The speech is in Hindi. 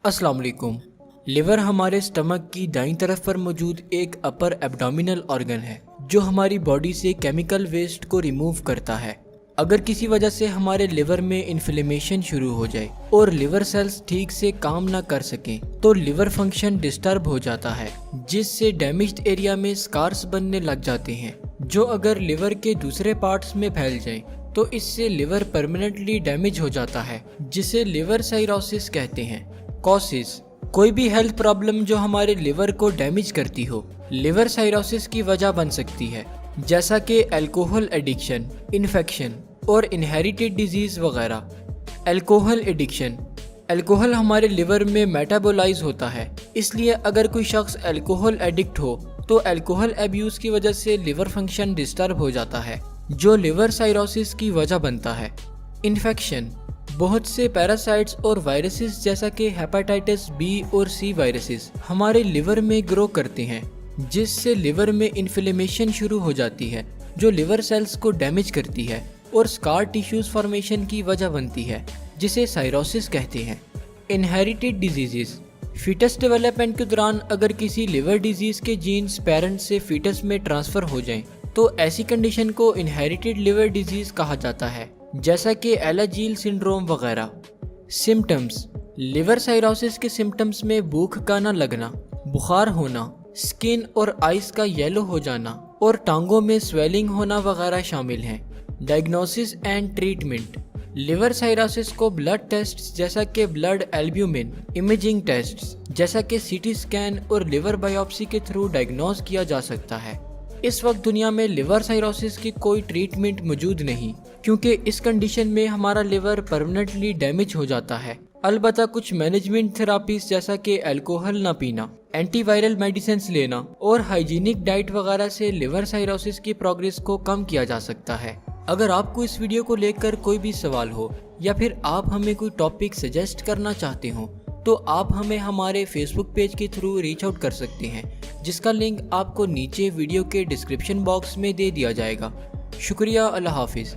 अस्सलाम वालेकुम। लिवर हमारे स्टमक की दाईं तरफ पर मौजूद एक अपर एब्डोमिनल ऑर्गन है जो हमारी बॉडी से केमिकल वेस्ट को रिमूव करता है। अगर किसी वजह से हमारे लिवर में इन्फ्लेमेशन शुरू हो जाए और लिवर सेल्स ठीक से काम ना कर सकें तो लिवर फंक्शन डिस्टर्ब हो जाता है, जिससे डैमेज्ड एरिया में स्कार्स बनने लग जाते हैं जो अगर लिवर के दूसरे पार्ट्स में फैल जाएं तो इससे लिवर परमानेंटली डैमेज हो जाता है, जिसे लिवर साइरोसिस कहते हैं। कॉसेस: कोई भी हेल्थ प्रॉब्लम जो हमारे लिवर को डैमेज करती हो लिवर साइरोसिस की वजह बन सकती है, जैसा कि अल्कोहल एडिक्शन, इन्फेक्शन और इनहेरिटेड डिजीज वगैरह। अल्कोहल एडिक्शन: अल्कोहल हमारे लिवर में मेटाबोलाइज होता है, इसलिए अगर कोई शख्स अल्कोहल एडिक्ट हो तो अल्कोहल अब्यूज की वजह से लिवर फंक्शन डिस्टर्ब हो जाता है जो लिवर साइरोसिस की वजह बनता है। इन्फेक्शन: बहुत से पैरासाइट्स और वायरसेस जैसा कि हेपेटाइटिस बी और सी वायरसेस हमारे लिवर में ग्रो करते हैं, जिससे लिवर में इन्फ्लेमेशन शुरू हो जाती है जो लिवर सेल्स को डैमेज करती है और स्कार टिश्यूज फॉर्मेशन की वजह बनती है, जिसे साइरोसिस कहते हैं। इनहेरिटेड डिजीजेस: फीटस डेवलपमेंट के दौरान अगर किसी लिवर डिजीज के जीन्स पेरेंट्स से फीटस में ट्रांसफर हो जाएं तो ऐसी कंडीशन को इनहेरिटेड लिवर डिजीज कहा जाता है, जैसा कि एलाजील सिंड्रोम वगैरह। सिम्टम्स: लिवर साइरोसिस के सिम्टम्स में भूख का न लगना, बुखार होना, स्किन और आइस का येलो हो जाना और टांगों में स्वेलिंग होना वगैरह शामिल हैं। Diagnosis and treatment: liver cirrhosis को ब्लड टेस्ट्स जैसा कि ब्लड एल्ब्यूमिन, इमेजिंग टेस्ट्स जैसा कि सीटी स्कैन और लिवर बायोप्सी के थ्रू डायग्नोज किया जा सकता है। इस वक्त दुनिया में लिवर साइरोसिस की कोई ट्रीटमेंट मौजूद नहीं, क्योंकि इस कंडीशन में हमारा लिवर परमानेंटली डैमेज हो जाता है। अलबत्ता कुछ मैनेजमेंट थेरापीज जैसा कि अल्कोहल ना पीना, एंटीवायरल मेडिसिन लेना और हाइजीनिक डाइट वगैरह से लिवर साइरोसिस की प्रोग्रेस को कम किया जा सकता है। अगर आपको इस वीडियो को लेकर कोई भी सवाल हो या फिर आप हमें कोई टॉपिक सजेस्ट करना चाहते हो तो आप हमें हमारे फेसबुक पेज के थ्रू रीच आउट कर सकते हैं, जिसका लिंक आपको नीचे वीडियो के डिस्क्रिप्शन बॉक्स में दे दिया जाएगा। शुक्रिया। अल्लाह हाफिज़।